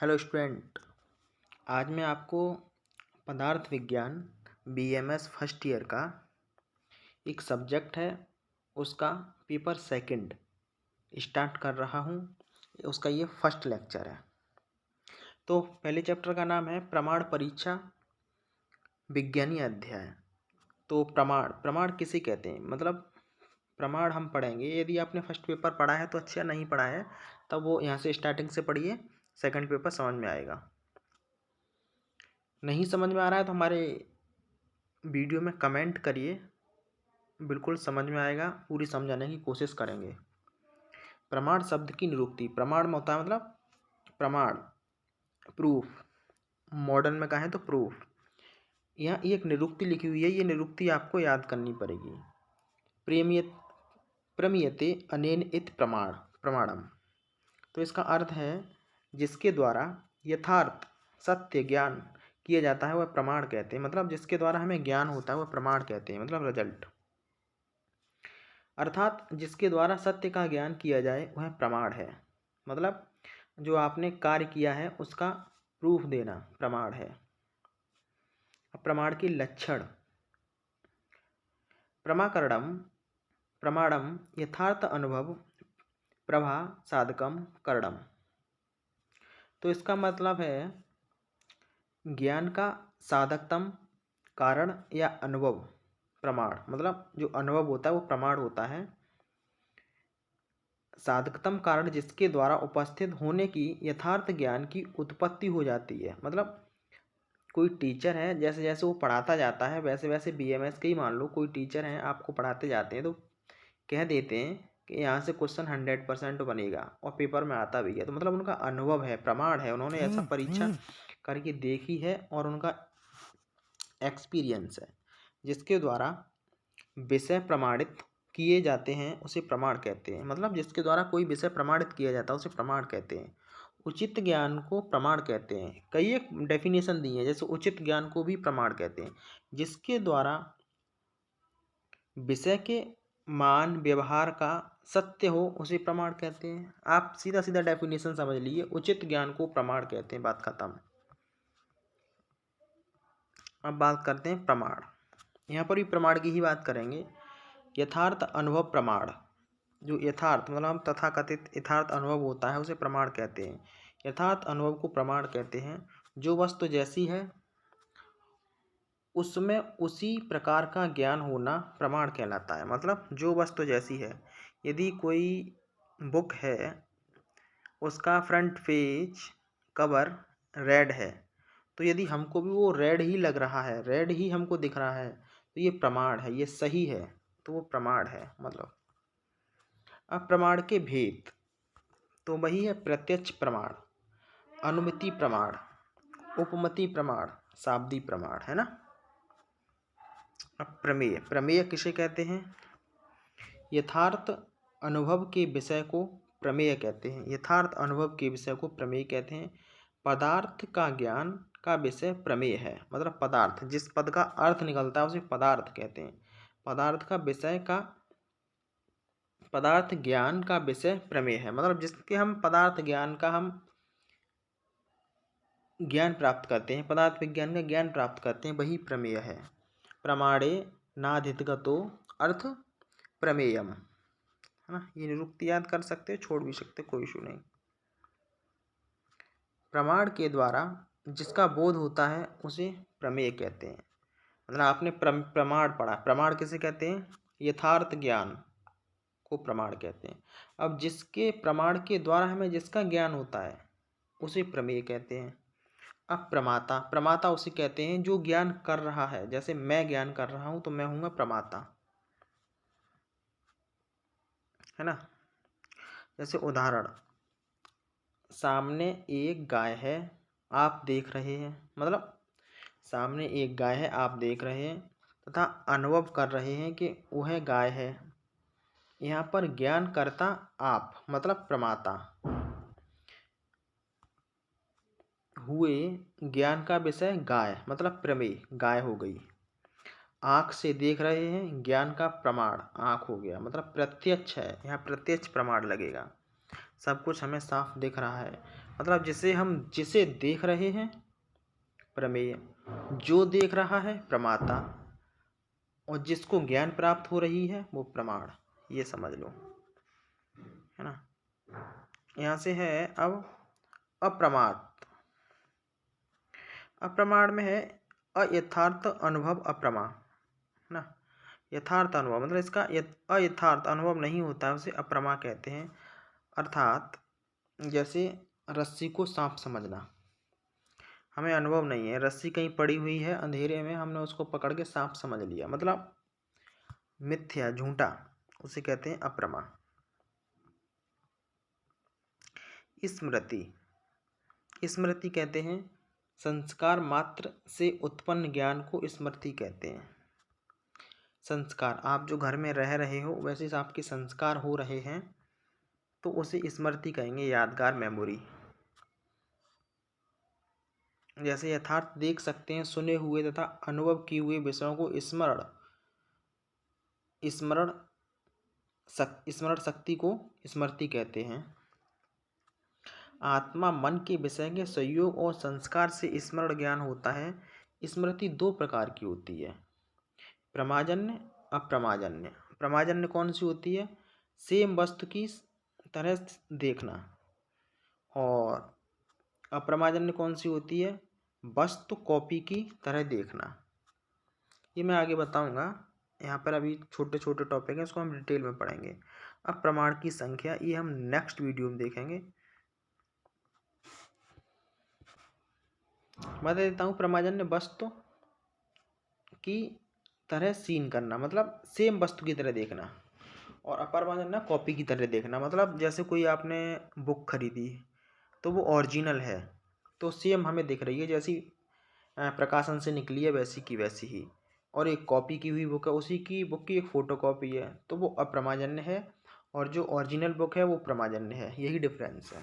Hello student. आज मैं आपको पदार्थ विज्ञान बीएमएस फर्स्ट ईयर का एक सब्जेक्ट है, उसका पेपर सेकंड स्टार्ट कर रहा हूँ। उसका ये फर्स्ट लेक्चर है। तो पहले चैप्टर का नाम है प्रमाण परीक्षा विज्ञानी अध्याय। तो प्रमाण किसे कहते हैं, मतलब प्रमाण हम पढ़ेंगे। यदि आपने फर्स्ट पेपर पढ़ा है तो अच्छा, नहीं पढ़ा है तब वो यहाँ से स्टार्टिंग से पढ़िए, सेकंड पेपर समझ में आएगा। नहीं समझ में आ रहा है तो हमारे वीडियो में कमेंट करिए, बिल्कुल समझ में आएगा। पूरी समझाने की कोशिश करेंगे। प्रमाण शब्द की निरुक्ति। प्रमाण में होता है मतलब प्रमाण, प्रूफ। मॉडर्न में कहें तो प्रूफ। यहाँ एक निरुक्ति लिखी हुई है, ये निरुक्ति आपको याद करनी पड़ेगी। प्रमीयते अनेन इत प्रमाणम। तो इसका अर्थ है जिसके द्वारा यथार्थ सत्य ज्ञान किया जाता है वह प्रमाण कहते हैं। मतलब जिसके द्वारा हमें ज्ञान होता है वह प्रमाण कहते हैं, मतलब रिजल्ट। अर्थात जिसके द्वारा सत्य का ज्ञान किया जाए वह प्रमाण है। मतलब जो आपने कार्य किया है उसका प्रूफ देना प्रमाण है। प्रमाण के लक्षण। प्रमाणम यथार्थ अनुभव प्रभा साधकम करणम। तो इसका मतलब है ज्ञान का साधकतम कारण या अनुभव प्रमाण। मतलब जो अनुभव होता है वो प्रमाण होता है। साधकतम कारण जिसके द्वारा उपस्थित होने की यथार्थ ज्ञान की उत्पत्ति हो जाती है। मतलब कोई टीचर है, जैसे जैसे वो पढ़ाता जाता है वैसे वैसे बीएमएस के ही मान लो कोई टीचर हैं, आपको पढ़ाते जाते हैं तो कह देते हैं कि यहाँ से क्वेश्चन 100% बनेगा और पेपर में आता भी है। तो मतलब उनका अनुभव है, प्रमाण है, उन्होंने ऐसा परीक्षा करके देखी है और उनका एक्सपीरियंस है। जिसके द्वारा विषय प्रमाणित किए जाते हैं उसे प्रमाण कहते हैं। मतलब जिसके द्वारा कोई विषय प्रमाणित किया जाता है उसे प्रमाण कहते हैं। उचित ज्ञान को प्रमाण कहते हैं। कई एक डेफिनेशन दी है, जैसे उचित ज्ञान को भी प्रमाण कहते हैं। जिसके द्वारा विषय के मान व्यवहार का सत्य हो उसे प्रमाण कहते हैं। आप सीधा सीधा डेफिनेशन समझ लीजिए, उचित ज्ञान को प्रमाण कहते हैं, बात खत्म। अब बात करते हैं प्रमाण। यहाँ पर भी प्रमाण की ही बात करेंगे। यथार्थ अनुभव प्रमाण। जो यथार्थ मतलब तथाकथित यथार्थ अनुभव होता है उसे प्रमाण कहते हैं। यथार्थ अनुभव को प्रमाण कहते हैं। जो वस्तु जैसी है उसमें उसी प्रकार का ज्ञान होना प्रमाण कहलाता है। मतलब जो वस्तु जैसी है, यदि कोई बुक है उसका फ्रंट पेज कवर रेड है, तो यदि हमको भी वो रेड ही लग रहा है, रेड ही हमको दिख रहा है, तो ये प्रमाण है, ये सही है, तो वो प्रमाण है। मतलब अब प्रमाण के भेद तो वही है प्रत्यक्ष प्रमाण, अनुमिति प्रमाण, उपमति प्रमाण, शाब्दी प्रमाण, है ना। अब प्रमेय। प्रमेय किसे कहते हैं? यथार्थ अनुभव के विषय को प्रमेय कहते हैं। यथार्थ अनुभव के विषय को प्रमेय कहते हैं। पदार्थ का ज्ञान का विषय प्रमेय है। मतलब पदार्थ, जिस पद का अर्थ निकलता है उसे पदार्थ कहते हैं। पदार्थ का विषय का, पदार्थ ज्ञान का विषय प्रमेय है। मतलब जिसके हम पदार्थ ज्ञान का हम ज्ञान प्राप्त करते हैं, पदार्थ विज्ञान का ज्ञान प्राप्त करते हैं, वही प्रमेय है। प्रमाणे नाधिगतो अर्थ प्रमेयम, है ना। ये निरुक्ति याद कर सकते हो, छोड़ भी सकते, कोई इशू नहीं। प्रमाण के द्वारा जिसका बोध होता है उसे प्रमेय कहते हैं। मतलब आपने प्रमाण पढ़ा, प्रमाण किसे कहते हैं? यथार्थ ज्ञान को प्रमाण कहते हैं। अब जिसके प्रमाण के द्वारा हमें जिसका ज्ञान होता है उसे प्रमेय कहते हैं। अब प्रमाता, प्रमाता उसे कहते हैं जो ज्ञान कर रहा है। जैसे मैं ज्ञान कर रहा हूं तो मैं हूँगा प्रमाता, है ना। जैसे उदाहरण, सामने एक गाय है आप देख रहे हैं। मतलब सामने एक गाय है आप देख रहे हैं तथा अनुभव कर रहे हैं कि वह गाय है। यहाँ पर ज्ञान करता आप, मतलब प्रमाता हुए, ज्ञान का विषय गाय, मतलब प्रमेय, गाय हो गई। आँख से देख रहे हैं, ज्ञान का प्रमाण आँख हो गया, मतलब प्रत्यक्ष है, यहाँ प्रत्यक्ष प्रमाण लगेगा। सब कुछ हमें साफ दिख रहा है। मतलब जिसे देख रहे हैं प्रमेय, जो देख रहा है प्रमाता, और जिसको ज्ञान प्राप्त हो रही है वो प्रमाण। ये समझ लो, है ना। यहाँ से है अब अप्रमाद। अप्रमाण में है अयथार्थ अनुभव अप्रमा, है ना। यथार्थ अनुभव मतलब इसका अयथार्थ अनुभव नहीं होता है, उसे अप्रमा कहते हैं। अर्थात जैसे रस्सी को सांप समझना, हमें अनुभव नहीं है, रस्सी कहीं पड़ी हुई है अंधेरे में, हमने उसको पकड़ के सांप समझ लिया, मतलब मिथ्या, झूठा, उसे कहते हैं अप्रमा। स्मृति, स्मृति कहते हैं संस्कार मात्र से उत्पन्न ज्ञान को स्मृति कहते हैं। संस्कार, आप जो घर में रह रहे हो वैसे ही आपके संस्कार हो रहे हैं तो उसे स्मृति कहेंगे, यादगार, मेमोरी। जैसे यथार्थ देख सकते हैं सुने हुए तथा अनुभव किए हुए विषयों को स्मरण शक्ति को स्मृति कहते हैं। आत्मा मन के विषय के संयोग और संस्कार से स्मरण ज्ञान होता है। स्मृति दो प्रकार की होती है, प्रमाजन्य, अप्रमाजन्य। प्रमाजन्य कौन सी होती है? सेम वस्तु की तरह देखना। और अप्रमाजन्य कौन सी होती है? वस्तु कॉपी की तरह देखना। ये मैं आगे बताऊंगा, यहाँ पर अभी छोटे छोटे टॉपिक हैं, इसको हम डिटेल में पढ़ेंगे। अब प्रमाण की संख्या, ये हम नेक्स्ट वीडियो में देखेंगे। बता देता हूँ, प्रमाजन्य वस्तु की तरह सीन करना, मतलब सेम वस्तु की तरह देखना। और अप्रमाजन्य कॉपी की तरह देखना, मतलब जैसे कोई आपने बुक खरीदी तो वो ओरिजिनल है तो सेम हमें दिख रही है, जैसी प्रकाशन से निकली है वैसी की वैसी ही। और एक कॉपी की हुई बुक है, उसी की बुक की एक फ़ोटो कॉपी है, तो वो अप्रमाजन्य है। और जो ओरिजिनल बुक है वो प्रमाजन्य है। यही डिफरेंस है।